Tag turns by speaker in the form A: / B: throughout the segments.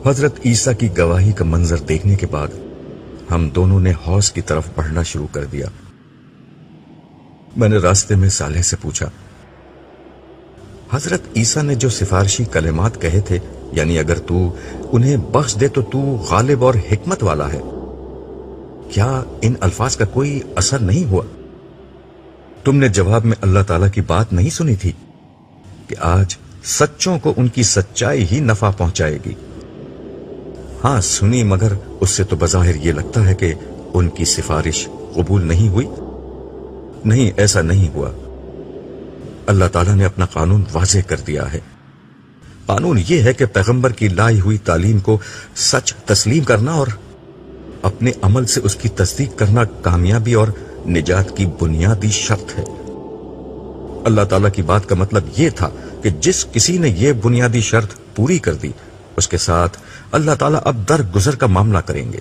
A: حضرت عیسیٰ کی گواہی کا منظر دیکھنے کے بعد ہم دونوں نے حوض کی طرف بڑھنا شروع کر دیا۔ میں نے راستے میں صالح سے پوچھا، حضرت عیسیٰ نے جو سفارشی کلمات کہے تھے، یعنی اگر تو انہیں بخش دے تو تو غالب اور حکمت والا ہے، کیا ان الفاظ کا کوئی اثر نہیں ہوا؟ تم نے جواب میں اللہ تعالیٰ کی بات نہیں سنی تھی کہ آج سچوں کو ان کی سچائی ہی نفع پہنچائے گی؟ ہاں سنی، مگر اس سے تو بظاہر یہ لگتا ہے کہ ان کی سفارش قبول نہیں ہوئی۔ نہیں، ایسا نہیں ہوا۔ اللہ تعالیٰ نے اپنا قانون واضح کر دیا ہے۔ قانون یہ ہے کہ پیغمبر کی لائی ہوئی تعلیم کو سچ تسلیم کرنا اور اپنے عمل سے اس کی تصدیق کرنا کامیابی اور نجات کی بنیادی شرط ہے۔ اللہ تعالیٰ کی بات کا مطلب یہ تھا کہ جس کسی نے یہ بنیادی شرط پوری کر دی، اس کے ساتھ اللہ تعالیٰ اب درگزر کا معاملہ کریں گے۔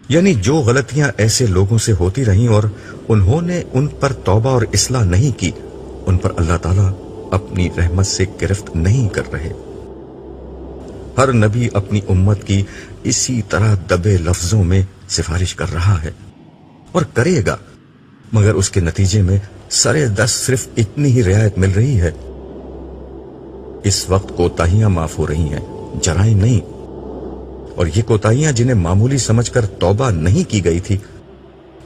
A: یعنی جو غلطیاں ایسے لوگوں سے ہوتی رہیں اور انہوں نے ان پر توبہ اور اصلاح نہیں کی، ان پر اللہ تعالیٰ اپنی رحمت سے گرفت نہیں کر رہے۔ ہر نبی اپنی امت کی اسی طرح دبے لفظوں میں سفارش کر رہا ہے اور کرے گا، مگر اس کے نتیجے میں سرے دست صرف اتنی ہی رعایت مل رہی ہے۔ اس وقت کوتاہیاں معاف ہو رہی ہیں، جرائم نہیں، اور یہ کوتاہیاں جنہیں معمولی سمجھ کر توبہ نہیں کی گئی تھی،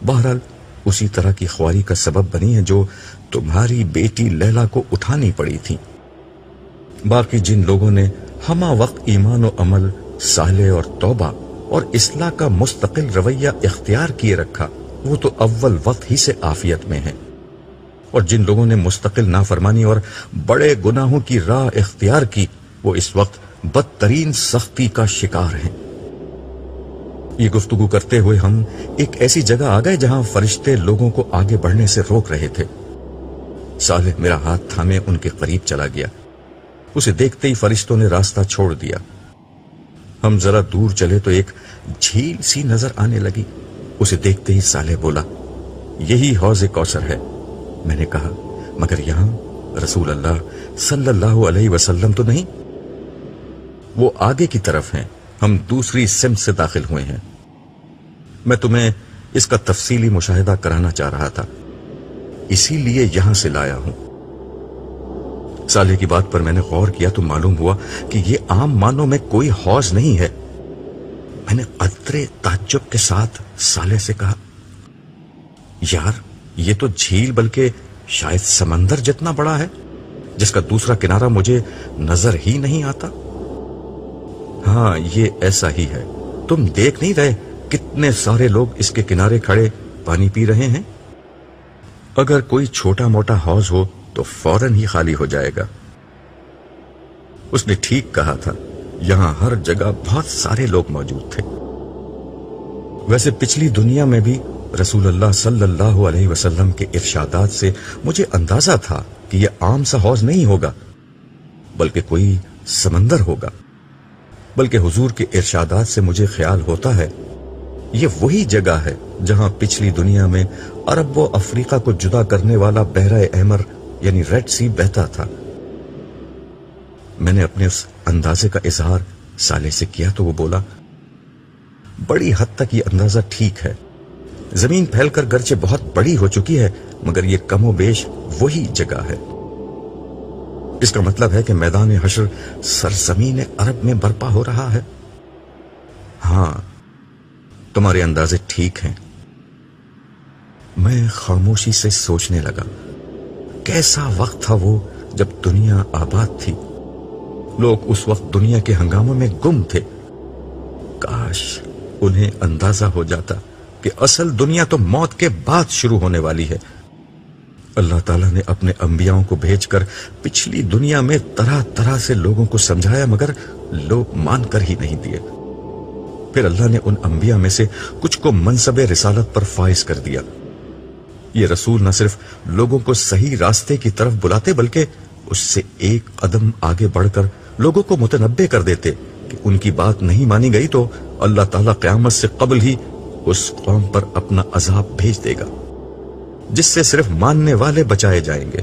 A: بہرحال اسی طرح کی خواری کا سبب بنی ہے جو تمہاری بیٹی لیلا کو اٹھانی پڑی تھی۔ باقی جن لوگوں نے ہمہ وقت ایمان و عمل صالح اور توبہ اور اصلاح کا مستقل رویہ اختیار کیے رکھا، وہ تو اول وقت ہی سے عافیت میں ہیں، اور جن لوگوں نے مستقل نافرمانی اور بڑے گناہوں کی راہ اختیار کی، وہ اس وقت بدترین سختی کا شکار ہیں۔ یہ گفتگو کرتے ہوئے ہم ایک ایسی جگہ آ گئے جہاں فرشتے لوگوں کو آگے بڑھنے سے روک رہے تھے۔ صالح میرا ہاتھ تھامے ان کے قریب چلا گیا۔ اسے دیکھتے ہی فرشتوں نے راستہ چھوڑ دیا۔ ہم ذرا دور چلے تو ایک جھیل سی نظر آنے لگی۔ اسے دیکھتے ہی صالح بولا، یہی حوض کوثر ہے۔ میں نے کہا، مگر یہاں رسول اللہ صلی اللہ علیہ وسلم تو نہیں؟ وہ آگے کی طرف ہیں، ہم دوسری سمت سے داخل ہوئے ہیں۔ میں تمہیں اس کا تفصیلی مشاہدہ کرانا چاہ رہا تھا، اسی لیے یہاں سے لایا ہوں۔ صالح کی بات پر میں نے غور کیا تو معلوم ہوا کہ یہ عام معنوں میں کوئی حوض نہیں ہے۔ میں نے قدرے تعجب کے ساتھ صالح سے کہا، یار یہ تو جھیل بلکہ شاید سمندر جتنا بڑا ہے، جس کا دوسرا کنارہ مجھے نظر ہی نہیں آتا۔ ہاں یہ ایسا ہی ہے، تم دیکھ نہیں رہے کتنے سارے لوگ اس کے کنارے کھڑے پانی پی رہے ہیں؟ اگر کوئی چھوٹا موٹا حوض ہو تو فوراً ہی خالی ہو جائے گا۔ اس نے ٹھیک کہا تھا، یہاں ہر جگہ بہت سارے لوگ موجود تھے۔ ویسے پچھلی دنیا میں بھی رسول اللہ صلی اللہ علیہ وسلم کے ارشادات سے مجھے اندازہ تھا کہ یہ عام سا حوض نہیں ہوگا، بلکہ کوئی سمندر ہوگا۔ بلکہ حضور کے ارشادات سے مجھے خیال ہوتا ہے یہ وہی جگہ ہے جہاں پچھلی دنیا میں عرب و افریقہ کو جدا کرنے والا بحر احمر یعنی ریڈ سی بہتا تھا۔ میں نے اپنے اس اندازے کا اظہار صالح سے کیا تو وہ بولا، بڑی حد تک یہ اندازہ ٹھیک ہے۔ زمین پھیل کر گرچہ بہت بڑی ہو چکی ہے، مگر یہ کم و بیش وہی جگہ ہے۔ اس کا مطلب ہے کہ میدان حشر سرزمین عرب میں برپا ہو رہا ہے۔ ہاں تمہارے اندازے ٹھیک ہیں۔ میں خاموشی سے سوچنے لگا، کیسا وقت تھا وہ جب دنیا آباد تھی، لوگ اس وقت دنیا کے ہنگاموں میں گم تھے۔ کاش انہیں اندازہ ہو جاتا کہ اصل دنیا تو موت کے بعد شروع ہونے والی ہے۔ اللہ تعالیٰ نے اپنے انبیاءوں کو بھیج کر پچھلی دنیا میں طرح طرح سے لوگوں کو سمجھایا، مگر لوگ مان کر ہی نہیں دیے۔ پھر اللہ نے ان انبیاء میں سے کچھ کو منصب رسالت پر فائز کر دیا۔ یہ رسول نہ صرف لوگوں کو صحیح راستے کی طرف بلاتے، بلکہ اس سے ایک قدم آگے بڑھ کر لوگوں کو متنبع کر دیتے کہ ان کی بات نہیں مانی گئی تو اللہ تعالیٰ قیامت سے قبل ہی اس قوم پر اپنا عذاب بھیج دے گا، جس سے صرف ماننے والے بچائے جائیں گے۔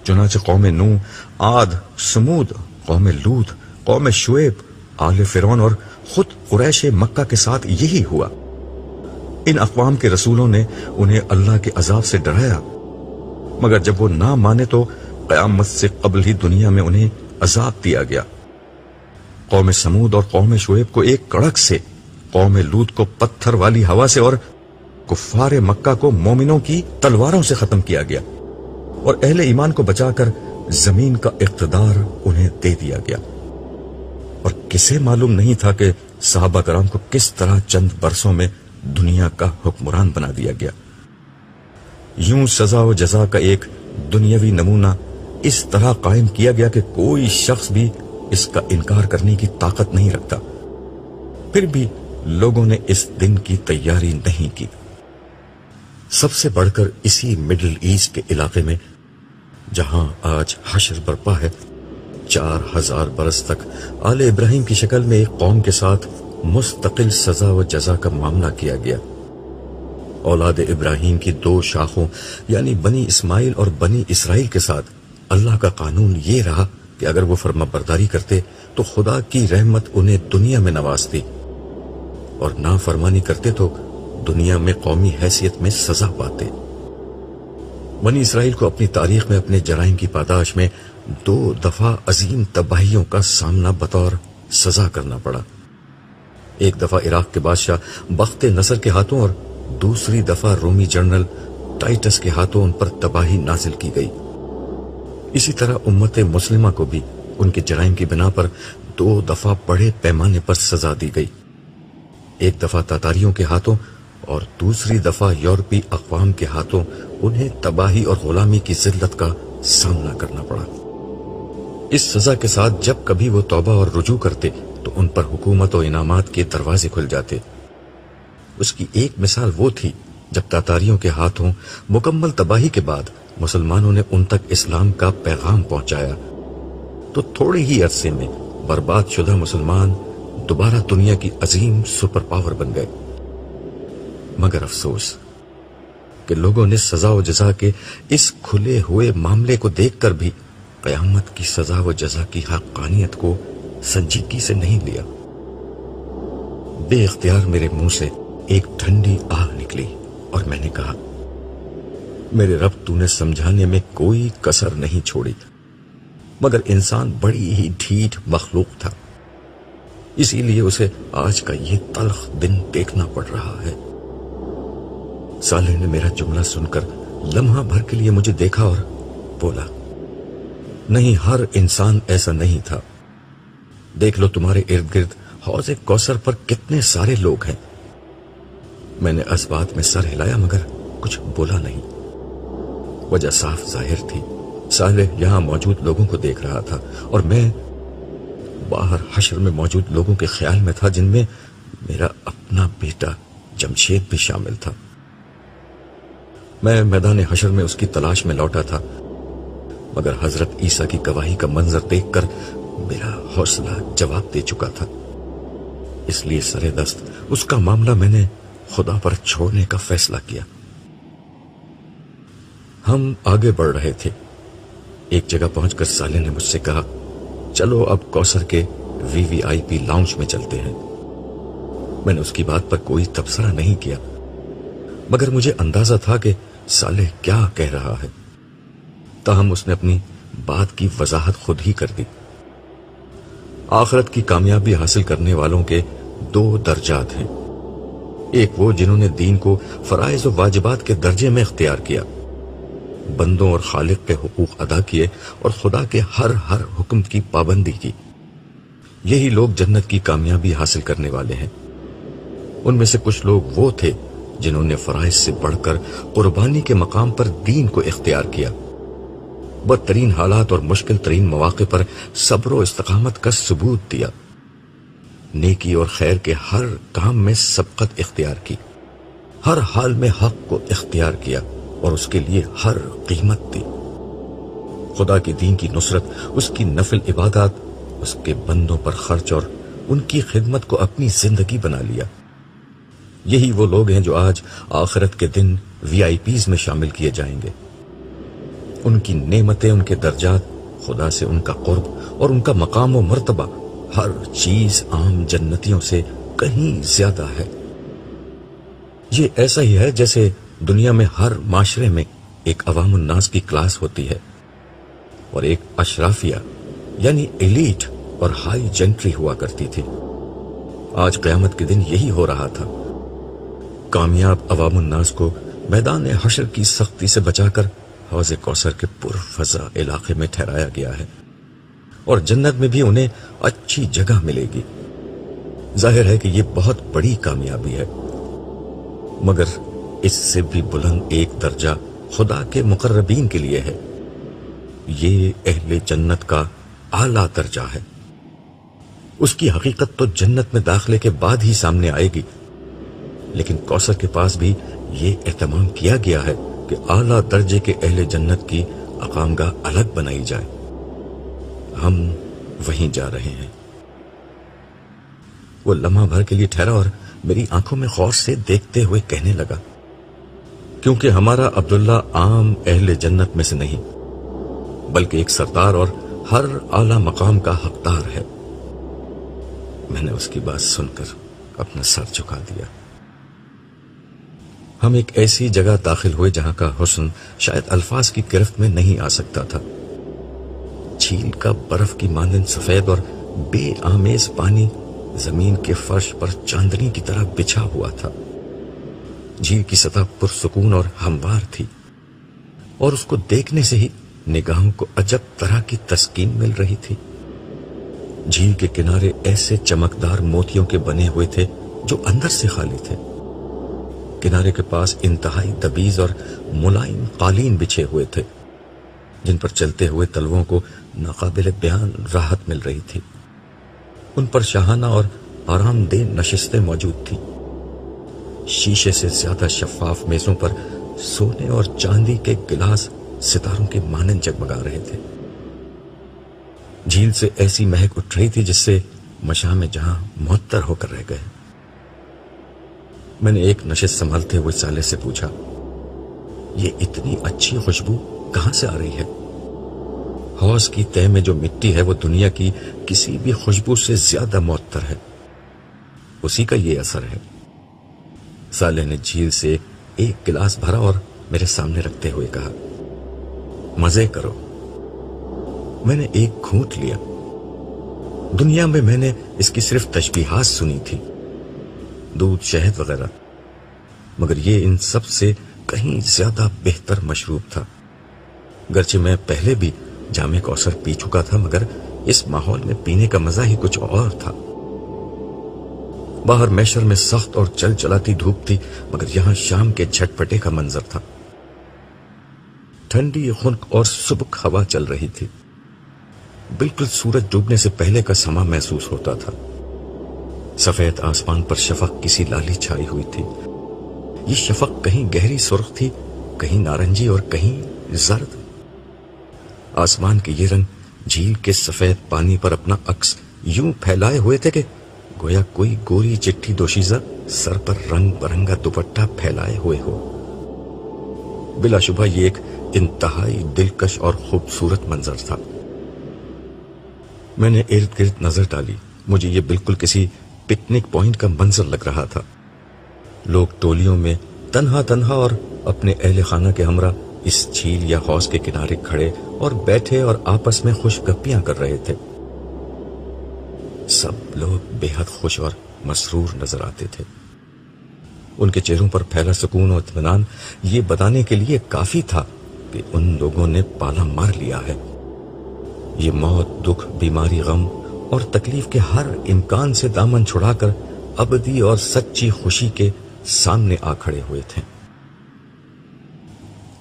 A: چنانچہ قوم نوح، عاد، سمود، قوم لوط، قوم شعیب آل فرعون اور خود قریش مکہ کے ساتھ یہی ہوا۔ ان اقوام کے رسولوں نے انہیں اللہ کے عذاب سے ڈرایا، مگر جب وہ نہ مانے تو قیامت سے قبل ہی دنیا میں انہیں عذاب دیا گیا۔ قوم سمود اور قوم شعیب کو ایک کڑک سے، قوم لوط کو پتھر والی ہوا سے، اور کفار مکہ کو مومنوں کی تلواروں سے ختم کیا گیا، اور اہل ایمان کو بچا کر زمین کا اقتدار انہیں دے دیا گیا۔ اور کسے معلوم نہیں تھا کہ صحابہ کرام کو کس طرح چند برسوں میں دنیا کا حکمران بنا دیا گیا۔ یوں سزا و جزا کا ایک دنیاوی نمونہ اس طرح قائم کیا گیا کہ کوئی شخص بھی اس کا انکار کرنے کی طاقت نہیں رکھتا۔ پھر بھی لوگوں نے اس دن کی تیاری نہیں کی۔ سب سے بڑھ کر اسی مڈل ایسٹ کے علاقے میں جہاں آج حشر برپا ہے، 4000 برس تک آل ابراہیم کی شکل میں ایک قوم کے ساتھ مستقل سزا و جزا کا معاملہ کیا گیا۔ اولاد ابراہیم کی 2 شاخوں یعنی بنی اسماعیل اور بنی اسرائیل کے ساتھ اللہ کا قانون یہ رہا کہ اگر وہ فرما برداری کرتے تو خدا کی رحمت انہیں دنیا میں نوازتی، اور نافرمانی کرتے تو دنیا میں قومی حیثیت میں سزا پاتے۔ بنی اسرائیل کو اپنی تاریخ میں اپنے جرائم کی پاداش میں 2 دفعہ عظیم تباہیوں کا سامنا بطور سزا کرنا پڑا۔ ایک دفعہ عراق کے بادشاہ بخت نصر کے ہاتھوں اور دوسری دفعہ رومی جنرل ٹائٹس کے ہاتھوں ان پر تباہی نازل کی گئی۔ اسی طرح امت مسلمہ کو بھی ان کے جرائم کی بنا پر 2 دفعہ بڑے پیمانے پر سزا دی گئی، ایک دفعہ تاتاریوں کے ہاتھوں اور دوسری دفعہ یورپی اقوام کے ہاتھوں انہیں تباہی اور غلامی کی ذلت کا سامنا کرنا پڑا۔ اس سزا کے ساتھ جب کبھی وہ توبہ اور رجوع کرتے تو ان پر حکومت و انعامات کے دروازے کھل جاتے۔ اس کی ایک مثال وہ تھی جب تاتاریوں کے ہاتھوں مکمل تباہی کے بعد مسلمانوں نے ان تک اسلام کا پیغام پہنچایا تو تھوڑے ہی عرصے میں برباد شدہ مسلمان دوبارہ دنیا کی عظیم سپر پاور بن گئے۔ مگر افسوس کہ لوگوں نے سزا و جزا کے اس کھلے ہوئے معاملے کو دیکھ کر بھی قیامت کی سزا و جزا کی حقانیت کو سنجیدگی سے نہیں لیا۔ بے اختیار میرے منہ سے ایک ٹھنڈی آہ نکلی اور میں نے کہا، میرے رب تو نے سمجھانے میں کوئی کسر نہیں چھوڑی، مگر انسان بڑی ہی ڈھیٹ مخلوق تھا، اسی لیے اسے آج کا یہ تلخ دن دیکھنا پڑ رہا ہے۔ صالح نے میرا جملہ سن کر لمحہ بھر کے لیے مجھے دیکھا اور بولا، نہیں، ہر انسان ایسا نہیں تھا۔ دیکھ لو تمہارے ارد گرد حوض کوثر پر کتنے سارے لوگ ہیں۔ میں نے اس بات میں سر ہلایا مگر کچھ بولا نہیں۔ وجہ صاف ظاہر تھی، صالح یہاں موجود لوگوں کو دیکھ رہا تھا اور میں باہر حشر میں موجود لوگوں کے خیال میں تھا، جن میں میرا اپنا بیٹا جمشید بھی شامل تھا۔ میں میدان حشر میں اس کی تلاش میں لوٹا تھا، مگر حضرت عیسیٰ کی گواہی کا منظر دیکھ کر میرا حوصلہ جواب دے چکا تھا، اس لیے سرے دست اس کا معاملہ میں نے خدا پر چھوڑنے کا فیصلہ کیا۔ ہم آگے بڑھ رہے تھے، ایک جگہ پہنچ کر صالح نے مجھ سے کہا، چلو اب کوثر کے VIP لاؤنج میں چلتے ہیں۔ میں نے اس کی بات پر کوئی تبصرہ نہیں کیا، مگر مجھے اندازہ تھا کہ صالح کیا کہہ رہا ہے، تاہم اس نے اپنی بات کی وضاحت خود ہی کر دی۔ آخرت کی کامیابی حاصل کرنے والوں کے 2 درجات ہیں، ایک وہ جنہوں نے دین کو فرائض و واجبات کے درجے میں اختیار کیا، بندوں اور خالق کے حقوق ادا کیے اور خدا کے ہر حکم کی پابندی کی، یہی لوگ جنت کی کامیابی حاصل کرنے والے ہیں۔ ان میں سے کچھ لوگ وہ تھے جنہوں نے فرائض سے بڑھ کر قربانی کے مقام پر دین کو اختیار کیا، بدترین حالات اور مشکل ترین مواقع پر صبر و استقامت کا ثبوت دیا، نیکی اور خیر کے ہر کام میں سبقت اختیار کی، ہر حال میں حق کو اختیار کیا اور اس کے لیے ہر قیمت دی، خدا کے دین کی نصرت، اس کی نفل عبادات، اس کے بندوں پر خرچ اور ان کی خدمت کو اپنی زندگی بنا لیا۔ یہی وہ لوگ ہیں جو آج آخرت کے دن VIPs میں شامل کیے جائیں گے۔ ان کی نعمتیں، ان کے درجات، خدا سے ان کا قرب اور ان کا مقام و مرتبہ ہر چیز عام جنتیوں سے کہیں زیادہ ہے۔ یہ ایسا ہی ہے جیسے دنیا میں ہر معاشرے میں ایک عوام الناس کی کلاس ہوتی ہے اور ایک اشرافیہ یعنی ایلیٹ اور ہائی جنٹری ہوا کرتی تھی۔ آج قیامت کے دن یہی ہو رہا تھا۔ کامیاب عوام الناس کو میدان حشر کی سختی سے بچا کر حوض کوثر کے پرفضا علاقے میں ٹھہرایا گیا ہے، اور جنت میں بھی انہیں اچھی جگہ ملے گی۔ ظاہر ہے کہ یہ بہت بڑی کامیابی ہے، مگر اس سے بھی بلند ایک درجہ خدا کے مقربین کے لیے ہے۔ یہ اہل جنت کا اعلیٰ درجہ ہے۔ اس کی حقیقت تو جنت میں داخلے کے بعد ہی سامنے آئے گی، لیکن کوثر کے پاس بھی یہ اہتمام کیا گیا ہے کہ اعلیٰ درجے کے اہل جنت کی اقامگاہ الگ بنائی جائے۔ ہم وہیں جا رہے ہیں۔ وہ لمحہ بھر کے لیے ٹھہرا اور میری آنکھوں میں غور سے دیکھتے ہوئے کہنے لگا، کیونکہ ہمارا عبداللہ عام اہل جنت میں سے نہیں، بلکہ ایک سردار اور ہر اعلیٰ مقام کا حقدار ہے۔ میں نے اس کی بات سن کر اپنا سر جھکا دیا۔ ہم ایک ایسی جگہ داخل ہوئے جہاں کا حسن شاید الفاظ کی گرفت میں نہیں آ سکتا تھا۔ جھیل کا برف کی مانند سفید اور بے آمیز پانی زمین کے فرش پر چاندنی کی طرح بچھا ہوا تھا۔ جھیل کی سطح پرسکون اور ہموار تھی، اور اس کو دیکھنے سے ہی نگاہوں کو عجب طرح کی تسکین مل رہی تھی۔ جھیل کے کنارے ایسے چمکدار موتیوں کے بنے ہوئے تھے جو اندر سے خالی تھے۔ کنارے کے پاس انتہائی دبیز اور ملائم قالین بچھے ہوئے تھے، جن پر چلتے ہوئے تلووں کو ناقابل بیان راحت مل رہی تھی۔ ان پر شاہانہ اور آرام دہ نشستیں موجود تھیں۔ شیشے سے زیادہ شفاف میزوں پر سونے اور چاندی کے گلاس ستاروں کے مانند جگمگا رہے تھے۔ جھیل سے ایسی مہک اٹھ رہی تھی جس سے مشام جہاں معطر ہو کر رہ گئے۔ میں نے ایک نشست سنبھالتے ہوئے سالے سے پوچھا، یہ اتنی اچھی خوشبو کہاں سے آ رہی ہے؟ حوض کی تہ میں جو مٹی ہے وہ دنیا کی کسی بھی خوشبو سے زیادہ معطر ہے، اسی کا یہ اثر ہے۔ سالے نے جھیل سے ایک گلاس بھرا اور میرے سامنے رکھتے ہوئے کہا، مزے کرو۔ میں نے ایک گھونٹ لیا۔ دنیا میں نے اس کی صرف تشبیہات سنی تھی، دودھ، شہد وغیرہ، مگر یہ ان سب سے کہیں زیادہ بہتر مشروب تھا۔ گرچہ میں پہلے بھی جام کوثر پی چکا تھا، مگر اس ماحول میں پینے کا مزہ ہی کچھ اور تھا۔ باہر میشر میں سخت اور چل چلاتی دھوپ تھی، مگر یہاں شام کے جھٹپٹے کا منظر تھا۔ ٹھنڈی خنک اور سبک ہوا چل رہی تھی، بالکل سورج ڈوبنے سے پہلے کا سما محسوس ہوتا تھا۔ سفید آسمان پر شفق کسی لالی چھائی ہوئی تھی۔ یہ شفق کہیں گہری سرخ تھی، کہیں نارنجی اور کہیں زرد۔ آسمان کے یہ رنگ جھیل کے سفید پانی پر اپنا عکس یوں پھیلائے ہوئے تھے کہ گویا کوئی گوری چٹھی دوشیزہ سر پر رنگ برنگا دوپٹہ پھیلائے ہوئے ہو۔ بلا شبہ یہ ایک انتہائی دلکش اور خوبصورت منظر تھا۔ میں نے ارد گرد نظر ڈالی۔ مجھے یہ بالکل کسی پکنک پوائنٹ کا منظر لگ رہا تھا۔ لوگ ٹولیوں میں تنہا تنہا اور اپنے اہل خانہ کے ہمراہ اس جھیل یا حوض کے کنارے کھڑے اور بیٹھے اور آپس میں خوش گپیاں کر رہے تھے۔ سب لوگ بے حد خوش اور مسرور نظر آتے تھے۔ ان کے چہروں پر پھیلا سکون اور اطمینان یہ بتانے کے لیے کافی تھا کہ ان لوگوں نے پالا مار لیا ہے۔ یہ موت، دکھ، بیماری، غم اور تکلیف کے ہر امکان سے دامن چھڑا کر ابدی اور سچی خوشی کے سامنے آ کھڑے ہوئے تھے۔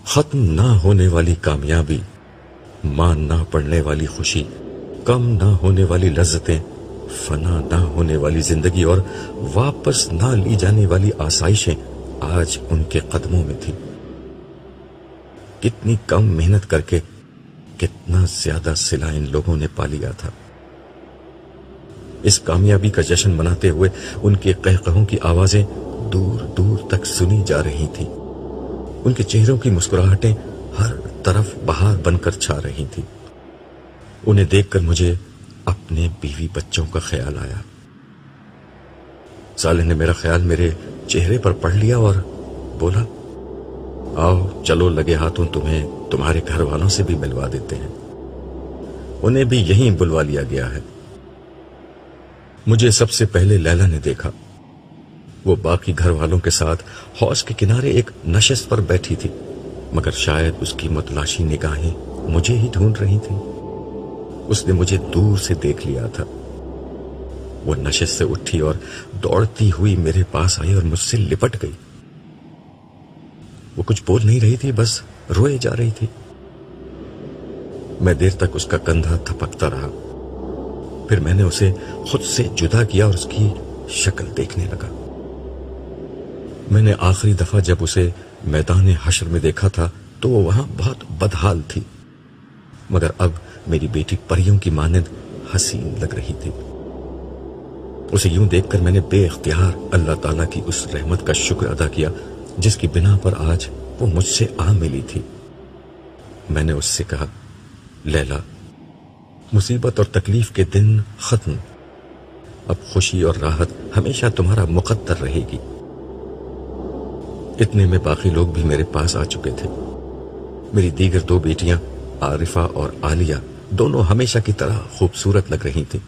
A: ختم نہ ہونے والی کامیابی، مان نہ پڑنے والی خوشی، کم نہ ہونے والی لذتیں، فنا نہ ہونے والی زندگی اور واپس نہ لی جانے والی آسائشیں آج ان کے قدموں میں تھی۔ کتنی کم محنت کر کے کتنا زیادہ صلہ ان لوگوں نے پا لیا تھا۔ اس کامیابی کا جشن مناتے ہوئے ان کے قہقہوں کی آوازیں دور دور تک سنی جا رہی تھیں۔ ان کے چہروں کی مسکراہٹیں ہر طرف بہار بن کر چھا رہی تھیں۔ انہیں دیکھ کر مجھے اپنے بیوی بچوں کا خیال آیا۔ صالح نے میرا خیال میرے چہرے پر پڑھ لیا اور بولا، آؤ چلو لگے ہاتھوں تمہیں تمہارے گھر والوں سے بھی ملوا دیتے ہیں، انہیں بھی یہیں بلوا لیا گیا ہے۔ مجھے سب سے پہلے لیلا نے دیکھا۔ وہ باقی گھر والوں کے ساتھ حوض کے کنارے ایک نشست پر بیٹھی تھی، مگر شاید اس کی متلاشی نگاہیں مجھے ہی ڈھونڈ رہی تھیں۔ اس نے مجھے دور سے دیکھ لیا تھا۔ وہ نشست سے اٹھی اور دوڑتی ہوئی میرے پاس آئی اور مجھ سے لپٹ گئی۔ وہ کچھ بول نہیں رہی تھی، بس روئے جا رہی تھی۔ میں دیر تک اس کا کندھا تھپکتا رہا، پھر میں نے اسے خود سے جدا کیا اور اس کی شکل دیکھنے لگا۔ میں نے آخری دفعہ جب اسے میدان حشر میں دیکھا تھا تو وہ وہاں بہت بدحال تھی، مگر اب میری بیٹی پریوں کی مانند حسین لگ رہی تھی۔ اسے یوں دیکھ کر میں نے بے اختیار اللہ تعالیٰ کی اس رحمت کا شکر ادا کیا جس کی بنا پر آج وہ مجھ سے آ ملی تھی۔ میں نے اس سے کہا، لیلا، مصیبت اور تکلیف کے دن ختم، اب خوشی اور راحت ہمیشہ تمہارا مقدر رہے گی۔ اتنے میں باقی لوگ بھی میرے پاس آ چکے تھے۔ میری دیگر دو بیٹیاں عارفہ اور عالیہ دونوں ہمیشہ کی طرح خوبصورت لگ رہی تھیں،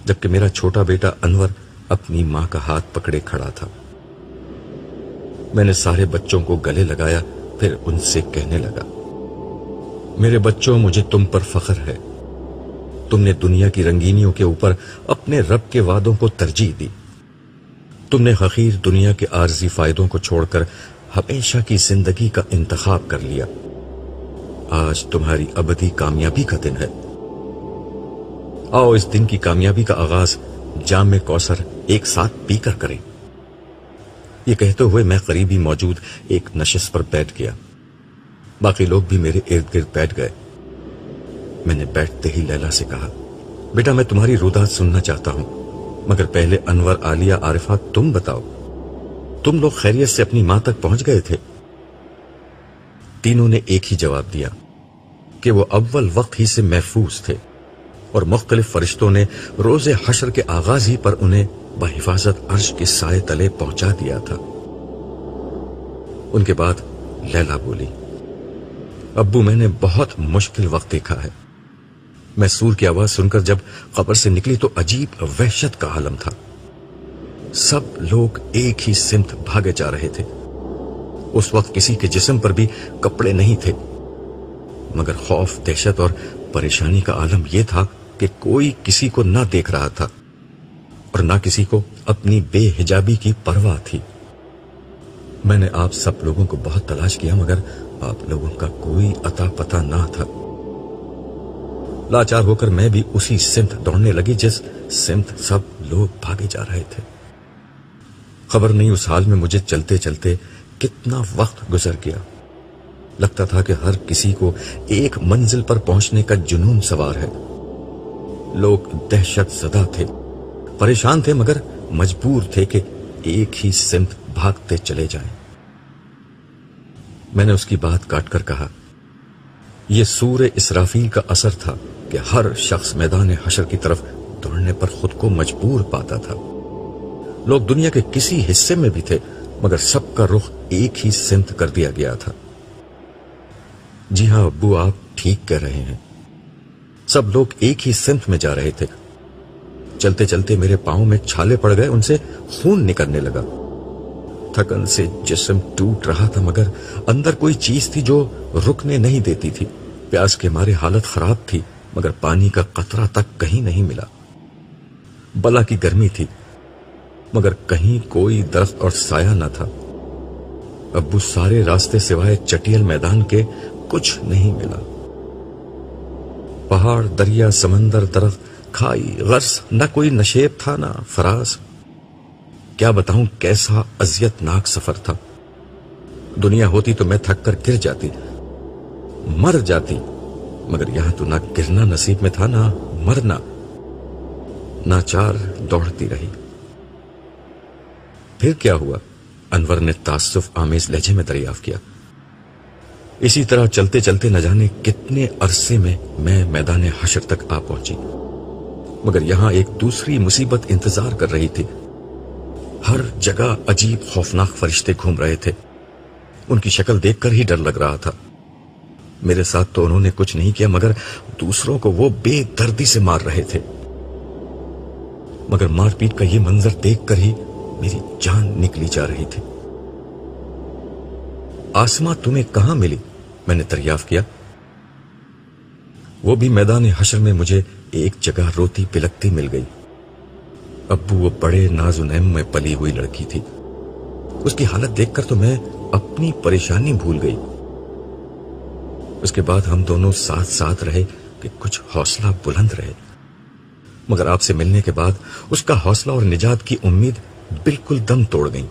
A: جبکہ میرا چھوٹا بیٹا انور اپنی ماں کا ہاتھ پکڑے کھڑا تھا۔ میں نے سارے بچوں کو گلے لگایا، پھر ان سے کہنے لگا، میرے بچوں، مجھے تم پر فخر ہے۔ تم نے دنیا کی رنگینیوں کے اوپر اپنے رب کے وعدوں کو ترجیح دی۔ تم نے حقیر دنیا کے عارضی فائدوں کو چھوڑ کر ہمیشہ کی زندگی کا انتخاب کر لیا۔ آج تمہاری ابدی کامیابی کا دن ہے۔ آؤ اس دن کی کامیابی کا آغاز جام کوثر ایک ساتھ پی کر کریں۔ یہ کہتے ہوئے میں قریبی موجود ایک نشست پر بیٹھ گیا۔ باقی لوگ بھی میرے ارد گرد بیٹھ گئے۔ میں نے بیٹھتے ہی لیلا سے کہا، بیٹا میں تمہاری روداد سننا چاہتا ہوں، مگر پہلے انور، عالیہ، عارفہ، تم بتاؤ، تم لوگ خیریت سے اپنی ماں تک پہنچ گئے تھے؟ تینوں نے ایک ہی جواب دیا کہ وہ اول وقت ہی سے محفوظ تھے اور مختلف فرشتوں نے روز حشر کے آغاز ہی پر انہیں بحفاظت عرش کے سائے تلے پہنچا دیا تھا۔ ان کے بعد لیلا بولی، ابو میں نے بہت مشکل وقت دیکھا ہے۔ میں سور کی آواز سن کر جب قبر سے نکلی تو عجیب وحشت کا عالم تھا۔ سب لوگ ایک ہی سمت بھاگے جا رہے تھے۔ اس وقت کسی کے جسم پر بھی کپڑے نہیں تھے، مگر خوف، دہشت اور پریشانی کا عالم یہ تھا کہ کوئی کسی کو نہ دیکھ رہا تھا اور نہ کسی کو اپنی بے حجابی کی پرواہ تھی۔ میں نے آپ سب لوگوں کو بہت تلاش کیا، مگر آپ لوگوں کا کوئی اتا پتہ نہ تھا۔ لاچار ہو کر میں بھی اسی سمت دوڑنے لگی جس سمت سب لوگ بھاگے جا رہے تھے۔ خبر نہیں اس حال میں مجھے چلتے چلتے کتنا وقت گزر گیا۔ لگتا تھا کہ ہر کسی کو ایک منزل پر پہنچنے کا جنون سوار ہے۔ لوگ دہشت زدہ تھے، پریشان تھے، مگر مجبور تھے کہ ایک ہی سمت بھاگتے چلے جائیں۔ میں نے اس کی بات کاٹ کر کہا، یہ سور اسرافیل کا اثر تھا کہ ہر شخص میدان حشر کی طرف دوڑنے پر خود کو مجبور پاتا تھا۔ لوگ دنیا کے کسی حصے میں بھی تھے، مگر سب کا رخ ایک ہی سمت کر دیا گیا تھا۔ جی ہاں ابو، آپ ٹھیک کہہ رہے ہیں، سب لوگ ایک ہی سمت میں جا رہے تھے۔ چلتے چلتے میرے پاؤں میں چھالے پڑ گئے، ان سے خون نکلنے لگا۔ تھکن سے جسم ٹوٹ رہا تھا، مگر اندر کوئی چیز تھی جو رکنے نہیں دیتی تھی۔ پیاس کے مارے حالت خراب تھی، مگر پانی کا قطرہ تک کہیں نہیں ملا۔ بلا کی گرمی تھی، مگر کہیں کوئی درخت اور سایہ نہ تھا۔ ابو سارے راستے سوائے چٹیل میدان کے کچھ نہیں ملا۔ پہاڑ، دریا، سمندر، درخت، کھائی، غرس، نہ کوئی نشیب تھا نہ فراز۔ کیا بتاؤں کیسا اذیت ناک سفر تھا۔ دنیا ہوتی تو میں تھک کر گر جاتی، مر جاتی، مگر یہاں تو نہ گرنا نصیب میں تھا نہ مرنا۔ ناچار دوڑتی رہی۔ پھر کیا ہوا؟ انور نے تعصف آمیز لہجے میں دریافت کیا۔ اسی طرح چلتے چلتے نہ جانے کتنے عرصے میں میدان حشر تک آ پہنچی۔ مگر یہاں ایک دوسری مصیبت انتظار کر رہی تھی۔ ہر جگہ عجیب خوفناک فرشتے گھوم رہے تھے۔ ان کی شکل دیکھ کر ہی ڈر لگ رہا تھا۔ میرے ساتھ تو انہوں نے کچھ نہیں کیا، مگر دوسروں کو وہ بے دردی سے مار رہے تھے۔ مگر مار پیٹ کا یہ منظر دیکھ کر ہی میری جان نکلی جا رہی تھی۔ آسماں تمہیں کہاں ملی؟ میں نے دریافت کیا۔ وہ بھی میدان حشر میں مجھے ایک جگہ روتی پلکتی مل گئی۔ ابو وہ بڑے ناز و نعم میں پلی ہوئی لڑکی تھی۔ اس کی حالت دیکھ کر تو میں اپنی پریشانی بھول گئی۔ اس کے بعد ہم دونوں ساتھ ساتھ رہے کہ کچھ حوصلہ بلند رہے، مگر آپ سے ملنے کے بعد اس کا حوصلہ اور نجات کی امید بالکل دم توڑ گئی۔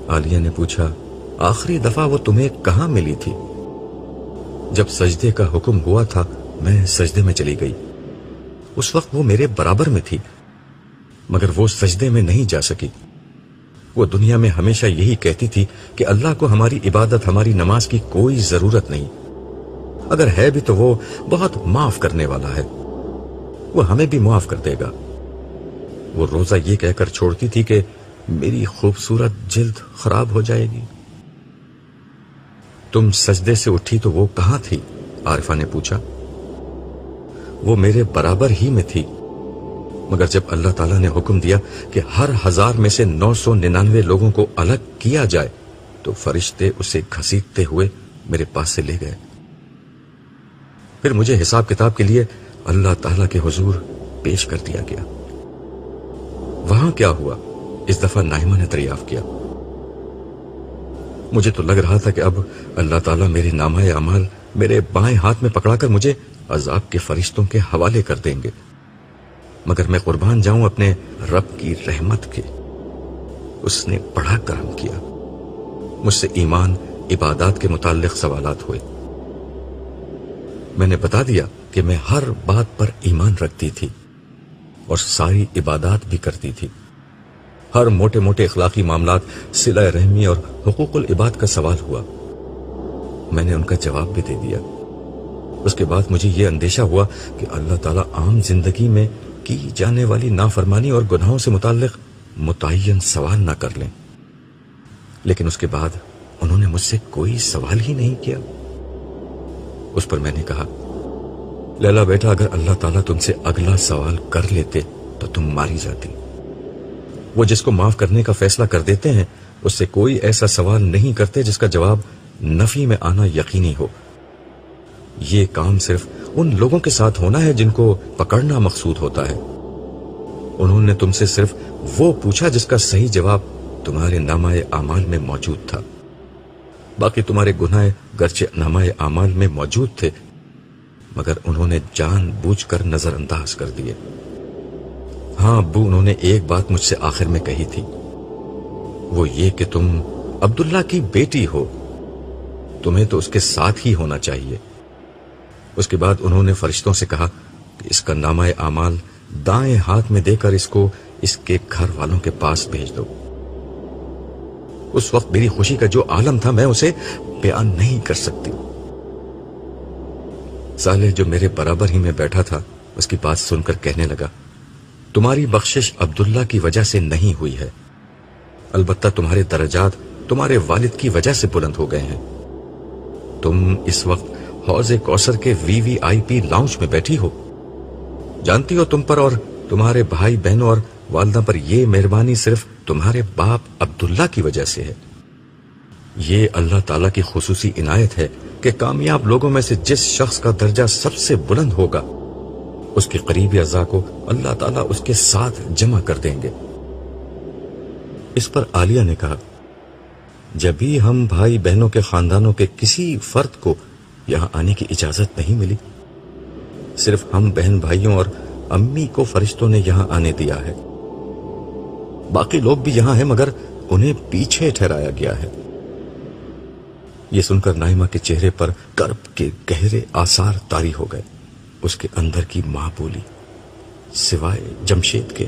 A: عالیہ نے پوچھا، آخری دفعہ وہ تمہیں کہاں ملی تھی؟ جب سجدے کا حکم ہوا تھا میں سجدے میں چلی گئی۔ اس وقت وہ میرے برابر میں تھی، مگر وہ سجدے میں نہیں جا سکی۔ وہ دنیا میں ہمیشہ یہی کہتی تھی کہ اللہ کو ہماری عبادت، ہماری نماز کی کوئی ضرورت نہیں، اگر ہے بھی تو وہ بہت معاف کرنے والا ہے، وہ ہمیں بھی معاف کر دے گا۔ وہ روزہ یہ کہہ کر چھوڑتی تھی کہ میری خوبصورت جلد خراب ہو جائے گی۔ تم سجدے سے اٹھی تو وہ کہاں تھی؟ عارفہ نے پوچھا۔ وہ میرے برابر ہی میں تھی، مگر جب اللہ تعالیٰ نے حکم دیا کہ ہر 1000 میں سے 999 لوگوں کو الگ کیا جائے تو فرشتے اسے گھسیٹتے ہوئے میرے پاس سے لے گئے۔ پھر مجھے حساب کتاب کے لیے اللہ تعالیٰ کے حضور پیش کر دیا گیا۔ وہاں کیا ہوا؟ اس دفعہ نائمہ نے دریافت کیا۔ مجھے تو لگ رہا تھا کہ اب اللہ تعالیٰ میرے نامہ اعمال میرے بائیں ہاتھ میں پکڑا کر مجھے عذاب کے فرشتوں کے حوالے کر دیں گے، مگر میں قربان جاؤں اپنے رب کی رحمت کے، اس نے بڑا کرم کیا۔ مجھ سے ایمان، عبادات کے متعلق سوالات ہوئے۔ میں نے بتا دیا کہ میں ہر بات پر ایمان رکھتی تھی اور ساری عبادات بھی کرتی تھی۔ ہر موٹے موٹے اخلاقی معاملات، صلہ رحمی اور حقوق العباد کا سوال ہوا، میں نے ان کا جواب بھی دے دیا۔ اس کے بعد مجھے یہ اندیشہ ہوا کہ اللہ تعالیٰ عام زندگی میں کی جانے والی نافرمانی اور گناہوں سے متعلق متعین سوال نہ کر لیں، لیکن اس کے بعد انہوں نے مجھ سے کوئی سوال ہی نہیں کیا۔ اس پر میں نے کہا، لیلا بیٹا، اگر اللہ تعالیٰ تم سے اگلا سوال کر لیتے تو تم ماری جاتی۔ وہ جس کو معاف کرنے کا فیصلہ کر دیتے ہیں اس سے کوئی ایسا سوال نہیں کرتے جس کا جواب نفی میں آنا یقینی ہو۔ یہ کام صرف ان لوگوں کے ساتھ ہونا ہے جن کو پکڑنا مقصود ہوتا ہے۔ انہوں نے تم سے صرف وہ پوچھا جس کا صحیح جواب تمہارے نامہ اعمال میں موجود تھا، باقی تمہارے گناہ گرچہ نامہ اعمال میں موجود تھے مگر انہوں نے جان بوجھ کر نظر انداز کر دیے۔ ہاں ابو، انہوں نے ایک بات مجھ سے آخر میں کہی تھی، وہ یہ کہ تم عبداللہ کی بیٹی ہو، تمہیں تو اس کے ساتھ ہی ہونا چاہیے۔ اس کے بعد انہوں نے فرشتوں سے کہا کہ اس کا نامہ اعمال دائیں ہاتھ میں دے کر اس کو اس کے گھر والوں کے پاس بھیج دو۔ اس وقت میری خوشی کا جو عالم تھا میں اسے بیان نہیں کر سکتی۔ صالح جو میرے برابر ہی میں بیٹھا تھا اس کی بات سن کر کہنے لگا، تمہاری بخشش عبداللہ کی وجہ سے نہیں ہوئی ہے، البتہ تمہارے درجات تمہارے والد کی وجہ سے بلند ہو گئے ہیں۔ تم اس وقت حوض کوثر کے VIP لاؤنج میں بیٹھی ہو۔ جانتی ہو تم پر اور تمہارے بھائی بہنوں اور والدہ پر یہ مہربانی صرف تمہارے باپ عبداللہ کی وجہ سے ہے۔ یہ اللہ تعالیٰ کی خصوصی عنایت ہے کہ کامیاب لوگوں میں سے جس شخص کا درجہ سب سے بلند ہوگا اس کے قریبی اعضاء کو اللہ تعالیٰ اس کے ساتھ جمع کر دیں گے۔ اس پر عالیہ نے کہا، جب بھی ہم بھائی بہنوں کے خاندانوں کے کسی فرد کو یہاں آنے کی اجازت نہیں ملی، صرف ہم بہن بھائیوں اور امی کو فرشتوں نے یہاں آنے دیا ہے، باقی لوگ بھی یہاں ہیں مگر انہیں پیچھے ٹھہرایا گیا ہے۔ یہ سن کر نائمہ کے چہرے پر کرب کے گہرے آثار طاری ہو گئے۔ اس کے اندر کی ماں بولی سوائے جمشید کے۔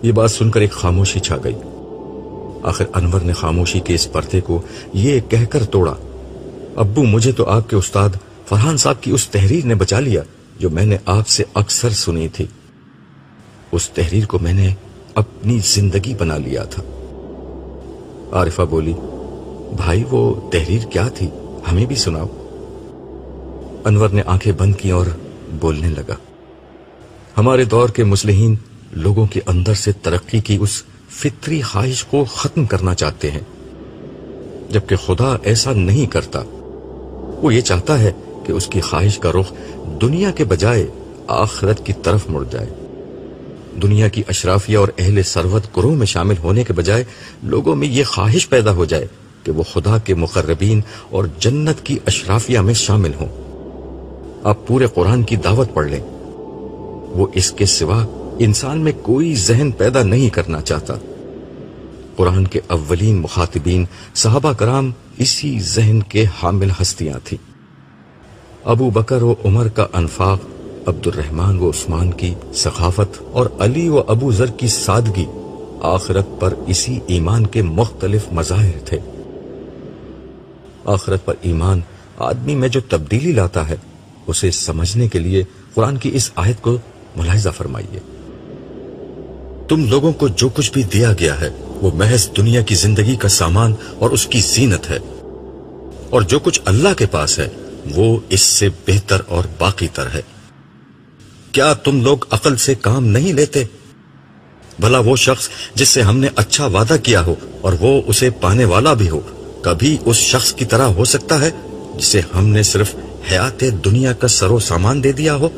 A: یہ بات سن کر ایک خاموشی چھا گئی۔ آخر انور نے خاموشی کے اس پردے کو یہ کہہ کر توڑا، ابو، مجھے تو آپ کے استاد فرحان صاحب کی اس تحریر نے بچا لیا جو میں نے آپ سے اکثر سنی تھی، اس تحریر کو میں نے اپنی زندگی بنا لیا تھا۔ عارفہ بولی، بھائی وہ تحریر کیا تھی؟ ہمیں بھی سناؤ۔ انور نے آنکھیں بند کی اور بولنے لگا، ہمارے دور کے مصلحین لوگوں کے اندر سے ترقی کی اس فطری خواہش کو ختم کرنا چاہتے ہیں، جبکہ خدا ایسا نہیں کرتا۔ وہ یہ چاہتا ہے کہ اس کی خواہش کا رخ دنیا کے بجائے آخرت کی طرف مڑ جائے۔ دنیا کی اشرافیہ اور اہل ثروت گروہ میں شامل ہونے کے بجائے لوگوں میں یہ خواہش پیدا ہو جائے کہ وہ خدا کے مقربین اور جنت کی اشرافیہ میں شامل ہوں۔ آپ پورے قرآن کی دعوت پڑھ لیں، وہ اس کے سوا انسان میں کوئی ذہن پیدا نہیں کرنا چاہتا۔ قرآن کے اولین مخاطبین صحابہ کرام اسی ذہن کے حامل ہستیاں تھیں۔ ابو بکر و عمر کا انفاق، عبد الرحمن و عثمان کی سخاوت اور علی و ابو ذر کی سادگی آخرت پر اسی ایمان کے مختلف مظاہر تھے۔ آخرت پر ایمان آدمی میں جو تبدیلی لاتا ہے، اسے سمجھنے کے لیے قرآن کی اس آیت کو ملاحظہ فرمائیے۔ تم لوگوں کو جو کچھ بھی دیا گیا ہے وہ محض دنیا کی زندگی کا سامان اور اس کی زینت ہے، اور جو کچھ اللہ کے پاس ہے وہ اس سے بہتر اور باقی تر ہے۔ کیا تم لوگ عقل سے کام نہیں لیتے؟ بھلا وہ شخص جس سے ہم نے اچھا وعدہ کیا ہو اور وہ اسے پانے والا بھی ہو، کبھی اس شخص کی طرح ہو سکتا ہے جسے ہم نے صرف حیات دنیا کا سر و سامان دے دیا ہو،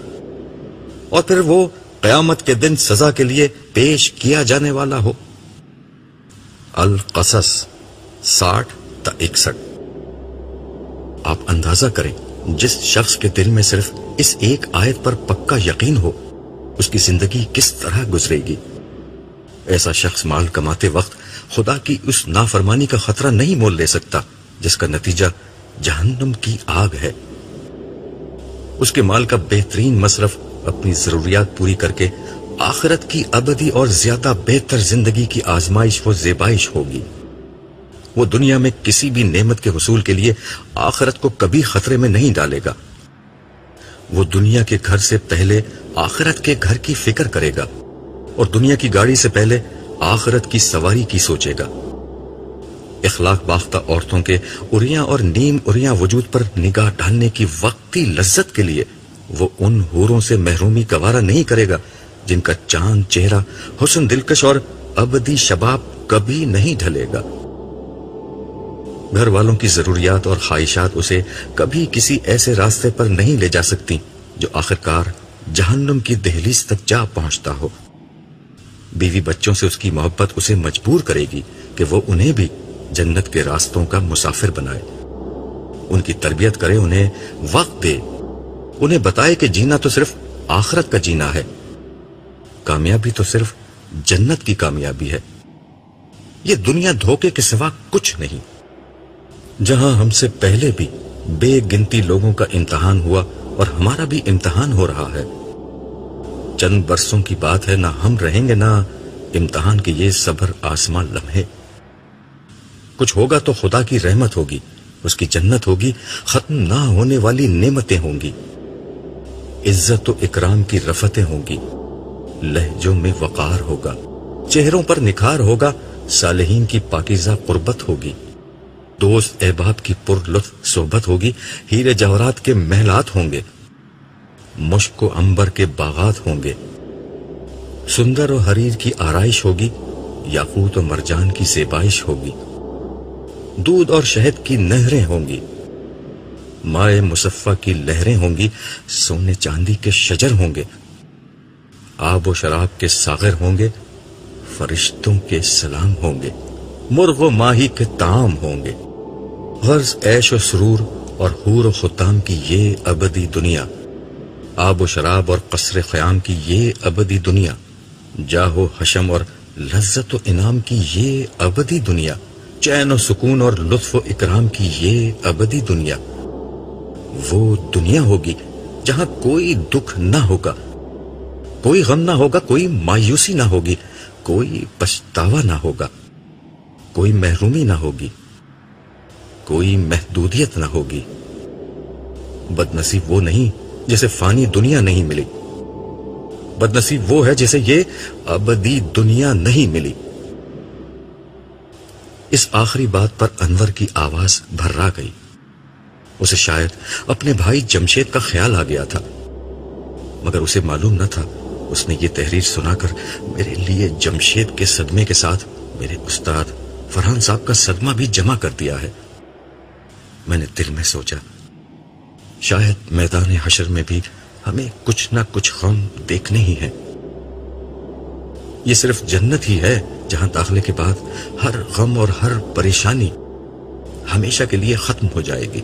A: اور پھر وہ قیامت کے دن سزا کے لیے پیش کیا جانے والا ہو؟ القصص 60 تا 61۔ آپ اندازہ کریں، جس شخص کے دل میں صرف اس ایک آیت پر پکا یقین ہو، اس کی زندگی کس طرح گزرے گی۔ ایسا شخص مال کماتے وقت خدا کی اس نافرمانی کا خطرہ نہیں مول لے سکتا جس کا نتیجہ جہنم کی آگ ہے۔ اس کے مال کا بہترین مصرف اپنی ضروریات پوری کر کے آخرت کی ابدی اور زیادہ بہتر زندگی کی آزمائش و زیبائش ہوگی۔ وہ دنیا میں کسی بھی نعمت کے حصول کے لیے آخرت کو کبھی خطرے میں نہیں ڈالے گا۔ وہ دنیا کے گھر سے پہلے آخرت کے گھر کی فکر کرے گا، اور دنیا کی گاڑی سے پہلے آخرت کی سواری کی سوچے گا۔ اخلاق باختہ عورتوں کے اریاں اور نیم اریاں وجود پر نگاہ ڈالنے کی وقتی لذت کے لیے وہ ان حوروں سے محرومی گوارا نہیں کرے گا جن کا چاند چہرہ، حسن دلکش اور ابدی شباب کبھی نہیں ڈھلے گا۔ گھر والوں کی ضروریات اور خواہشات اسے کبھی کسی ایسے راستے پر نہیں لے جا سکتی جو آخرکار جہنم کی دہلیز تک جا پہنچتا ہو۔ بیوی بچوں سے اس کی محبت اسے مجبور کرے گی کہ وہ انہیں بھی جنت کے راستوں کا مسافر بنائے، ان کی تربیت کرے، انہیں وقت دے، انہیں بتائے کہ جینا تو صرف آخرت کا جینا ہے، کامیابی تو صرف جنت کی کامیابی ہے، یہ دنیا دھوکے کے سوا کچھ نہیں۔ جہاں ہم سے پہلے بھی بے گنتی لوگوں کا امتحان ہوا اور ہمارا بھی امتحان ہو رہا ہے۔ چند برسوں کی بات ہے، نہ ہم رہیں گے نہ امتحان کے یہ صبر آسمان لمحے۔ کچھ ہوگا تو خدا کی رحمت ہوگی، اس کی جنت ہوگی، ختم نہ ہونے والی نعمتیں ہوں گی، عزت و اکرام کی رفتیں ہوں گی، لہجوں میں وقار ہوگا، چہروں پر نکھار ہوگا، صالحین کی پاکیزہ قربت ہوگی، دوست احباب کی پر لطف صحبت ہوگی، ہیرے جواہرات کے محلات ہوں گے، مشک و عنبر کے باغات ہوں گے، سندر و حریر کی آرائش ہوگی، یاقوت و مرجان کی زیبائش ہوگی، دودھ اور شہد کی نہریں ہوں گی، مائے مصفہ کی لہریں ہوں گی، سونے چاندی کے شجر ہوں گے، آب و شراب کے ساغر ہوں گے، فرشتوں کے سلام ہوں گے، مرغ و ماہی کے طعام ہوں گے، غرض عیش و سرور اور حور و ختام کی یہ ابدی دنیا، آب و شراب اور قصر خیام کی یہ ابدی دنیا، جاہ و حشم اور لذت و انعام کی یہ ابدی دنیا، چین و سکون اور لطف و اکرام کی یہ ابدی دنیا، وہ دنیا ہوگی جہاں کوئی دکھ نہ ہوگا، کوئی غم نہ ہوگا، کوئی مایوسی نہ ہوگی، کوئی پچھتاوا نہ ہوگا، کوئی محرومی نہ ہوگی، کوئی محدودیت نہ ہوگی۔ بد نصیب وہ نہیں جسے فانی دنیا نہیں ملی، بدنصیب وہ ہے جسے یہ ابدی دنیا نہیں ملی۔ اس آخری بات پر انور کی آواز بھرا گئی۔ اسے شاید اپنے بھائی جمشید کا خیال آ گیا تھا، مگر اسے معلوم نہ تھا اس نے یہ تحریر سنا کر میرے لیے جمشید کے صدمے کے ساتھ میرے استاد فرحان صاحب کا صدمہ بھی جمع کر دیا ہے۔ میں نے دل میں سوچا، شاید میدان حشر میں بھی ہمیں کچھ نہ کچھ غم دیکھنے ہی ہیں۔ یہ صرف جنت ہی ہے جہاں داخلے کے بعد ہر غم اور ہر پریشانی ہمیشہ کے لیے ختم ہو جائے گی۔